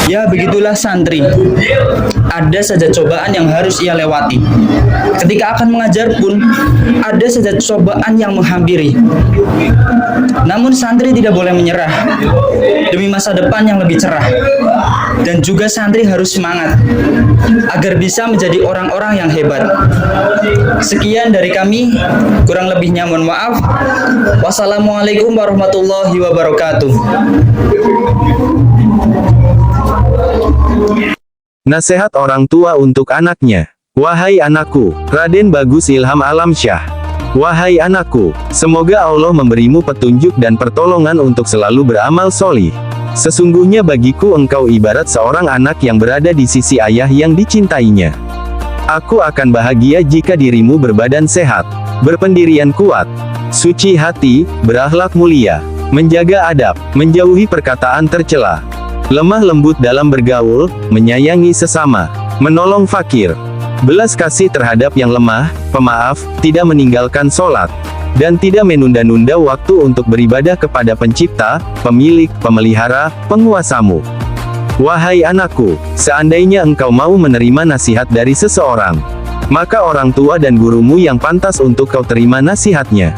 Ya, begitulah santri. Ada saja cobaan yang harus ia lewati. Ketika akan mengajar pun, ada saja cobaan yang menghampiri. Namun santri tidak boleh menyerah demi masa depan yang lebih cerah. Dan juga santri harus semangat agar bisa menjadi orang-orang yang hebat. Sekian dari kami, kurang lebihnya mohon maaf. Wassalamualaikum warahmatullahi wabarakatuh. Nasihat orang tua untuk anaknya. Wahai anakku, Raden Bagus Ilham Alamsyah. Wahai anakku, semoga Allah memberimu petunjuk dan pertolongan untuk selalu beramal solih. Sesungguhnya bagiku engkau ibarat seorang anak yang berada di sisi ayah yang dicintainya. Aku akan bahagia jika dirimu berbadan sehat, berpendirian kuat, suci hati, berakhlak mulia, menjaga adab, menjauhi perkataan tercela, lemah lembut dalam bergaul, menyayangi sesama, menolong fakir, belas kasih terhadap yang lemah, pemaaf, tidak meninggalkan sholat, dan tidak menunda-nunda waktu untuk beribadah kepada pencipta, pemilik, pemelihara, penguasamu. Wahai anakku, seandainya engkau mau menerima nasihat dari seseorang, maka orang tua dan gurumu yang pantas untuk kau terima nasihatnya.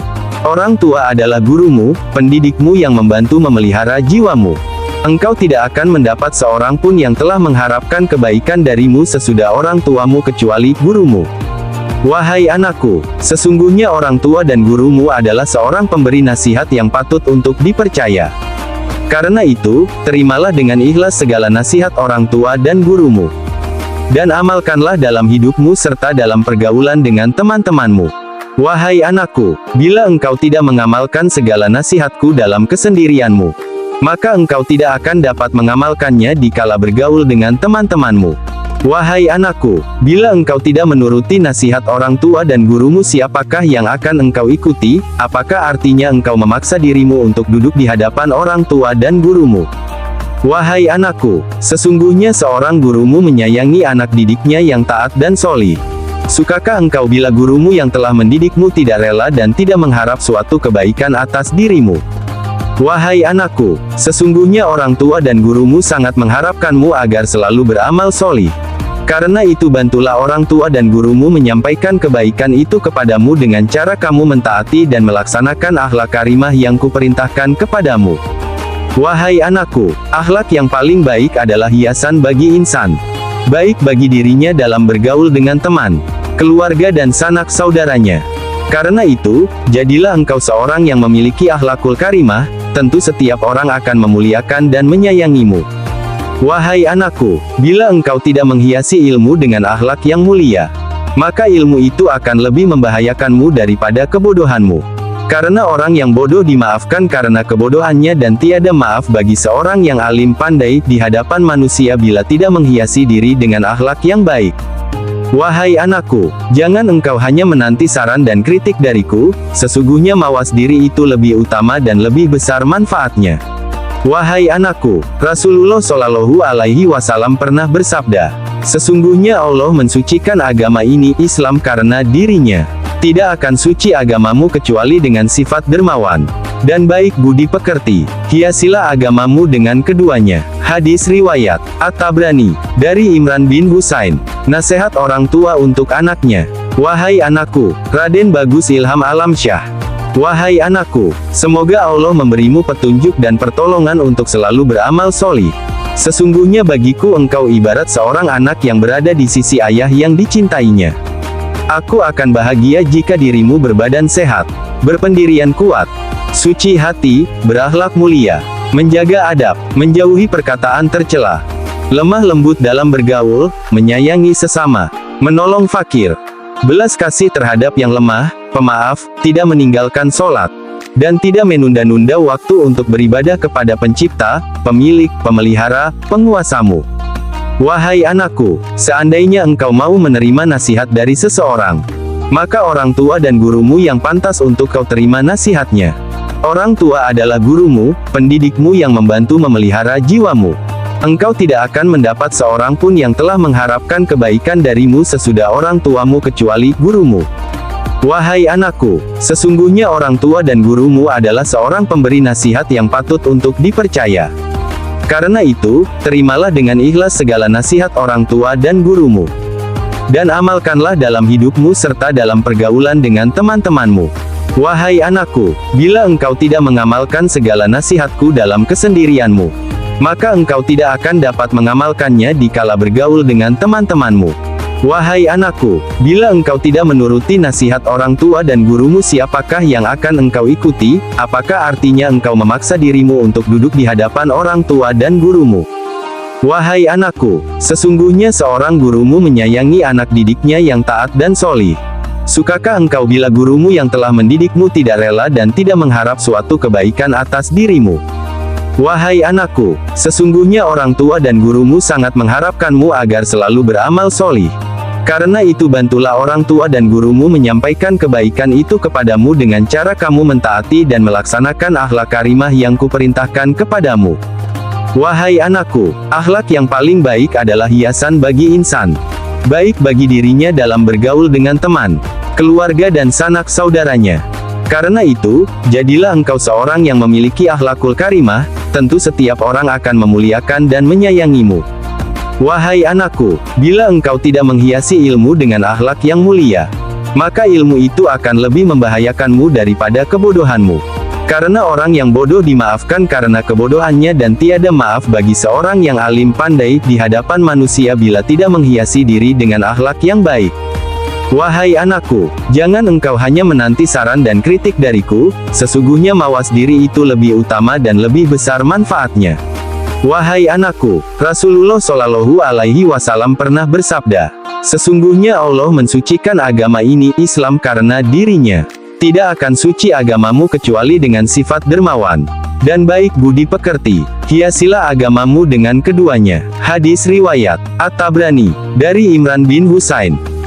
Orang tua adalah gurumu, pendidikmu yang membantu memelihara jiwamu. Engkau tidak akan mendapat seorang pun yang telah mengharapkan kebaikan darimu sesudah orang tuamu kecuali gurumu. Wahai anakku, sesungguhnya orang tua dan gurumu adalah seorang pemberi nasihat yang patut untuk dipercaya. Karena itu, terimalah dengan ikhlas segala nasihat orang tua dan gurumu. Dan amalkanlah dalam hidupmu serta dalam pergaulan dengan teman-temanmu. Wahai anakku, bila engkau tidak mengamalkan segala nasihatku dalam kesendirianmu, maka engkau tidak akan dapat mengamalkannya dikala bergaul dengan teman-temanmu. Wahai anakku, bila engkau tidak menuruti nasihat orang tua dan gurumu, siapakah yang akan engkau ikuti? Apakah artinya engkau memaksa dirimu untuk duduk di hadapan orang tua dan gurumu? Wahai anakku, sesungguhnya seorang gurumu menyayangi anak didiknya yang taat dan solih. Sukakah engkau bila gurumu yang telah mendidikmu tidak rela dan tidak mengharap suatu kebaikan atas dirimu? Wahai anakku, sesungguhnya orang tua dan gurumu sangat mengharapkanmu agar selalu beramal solih. Karena itu bantulah orang tua dan gurumu menyampaikan kebaikan itu kepadamu dengan cara kamu mentaati dan melaksanakan akhlak karimah yang kuperintahkan kepadamu. Wahai anakku, akhlak yang paling baik adalah hiasan bagi insan. Baik bagi dirinya dalam bergaul dengan teman, keluarga dan sanak saudaranya. Karena itu, jadilah engkau seorang yang memiliki akhlakul karimah, tentu setiap orang akan memuliakan dan menyayangimu. Wahai anakku, bila engkau tidak menghiasi ilmu dengan akhlak yang mulia, maka ilmu itu akan lebih membahayakanmu daripada kebodohanmu. Karena orang yang bodoh dimaafkan karena kebodohannya dan tiada maaf bagi seorang yang alim pandai di hadapan manusia bila tidak menghiasi diri dengan akhlak yang baik. Wahai anakku, jangan engkau hanya menanti saran dan kritik dariku, sesungguhnya mawas diri itu lebih utama dan lebih besar manfaatnya. Wahai anakku, Rasulullah Shallallahu Alaihi Wasallam pernah bersabda, sesungguhnya Allah mensucikan agama ini Islam karena dirinya. Tidak akan suci agamamu kecuali dengan sifat dermawan dan baik budi pekerti. Hiasilah agamamu dengan keduanya. Hadis riwayat At-Tabrani dari Imran bin Husain. Nasihat orang tua untuk anaknya. Wahai anakku, Raden Bagus Ilham Alamsyah. Wahai anakku, semoga Allah memberimu petunjuk dan pertolongan untuk selalu beramal solih. Sesungguhnya bagiku engkau ibarat seorang anak yang berada di sisi ayah yang dicintainya. Aku akan bahagia jika dirimu berbadan sehat, berpendirian kuat, suci hati, berakhlak mulia, menjaga adab, menjauhi perkataan tercela, lemah lembut dalam bergaul, menyayangi sesama, menolong fakir, belas kasih terhadap yang lemah, pemaaf, tidak meninggalkan sholat, dan tidak menunda-nunda waktu untuk beribadah kepada pencipta, pemilik, pemelihara, penguasamu. Wahai anakku, seandainya engkau mau menerima nasihat dari seseorang, maka orang tua dan gurumu yang pantas untuk kau terima nasihatnya. Orang tua adalah gurumu, pendidikmu yang membantu memelihara jiwamu. Engkau tidak akan mendapat seorang pun yang telah mengharapkan kebaikan darimu sesudah orang tuamu kecuali gurumu. Wahai anakku, sesungguhnya orang tua dan gurumu adalah seorang pemberi nasihat yang patut untuk dipercaya. Karena itu, terimalah dengan ikhlas segala nasihat orang tua dan gurumu. Dan amalkanlah dalam hidupmu serta dalam pergaulan dengan teman-temanmu. Wahai anakku, bila engkau tidak mengamalkan segala nasihatku dalam kesendirianmu, maka engkau tidak akan dapat mengamalkannya dikala bergaul dengan teman-temanmu. Wahai anakku, bila engkau tidak menuruti nasihat orang tua dan gurumu, siapakah yang akan engkau ikuti? Apakah artinya engkau memaksa dirimu untuk duduk di hadapan orang tua dan gurumu? Wahai anakku, sesungguhnya seorang gurumu menyayangi anak didiknya yang taat dan solih. Sukakah engkau bila gurumu yang telah mendidikmu tidak rela dan tidak mengharap suatu kebaikan atas dirimu? Wahai anakku, sesungguhnya orang tua dan gurumu sangat mengharapkanmu agar selalu beramal solih. Karena itu bantulah orang tua dan gurumu menyampaikan kebaikan itu kepadamu dengan cara kamu mentaati dan melaksanakan akhlak karimah yang kuperintahkan kepadamu. Wahai anakku, akhlak yang paling baik adalah hiasan bagi insan. Baik bagi dirinya dalam bergaul dengan teman, keluarga dan sanak saudaranya. Karena itu, jadilah engkau seorang yang memiliki akhlakul karimah, tentu setiap orang akan memuliakan dan menyayangimu. Wahai anakku, bila engkau tidak menghiasi ilmu dengan akhlak yang mulia, maka ilmu itu akan lebih membahayakanmu daripada kebodohanmu. Karena orang yang bodoh dimaafkan karena kebodohannya dan tiada maaf bagi seorang yang alim pandai di hadapan manusia bila tidak menghiasi diri dengan akhlak yang baik. Wahai anakku, jangan engkau hanya menanti saran dan kritik dariku, sesungguhnya mawas diri itu lebih utama dan lebih besar manfaatnya. Wahai anakku, Rasulullah Shallallahu Alaihi Wasallam pernah bersabda, sesungguhnya Allah mensucikan agama ini Islam karena dirinya. Tidak akan suci agamamu kecuali dengan sifat dermawan dan baik budi pekerti. Hiasilah agamamu dengan keduanya. Hadis riwayat At-Tabrani dari Imran bin Husain.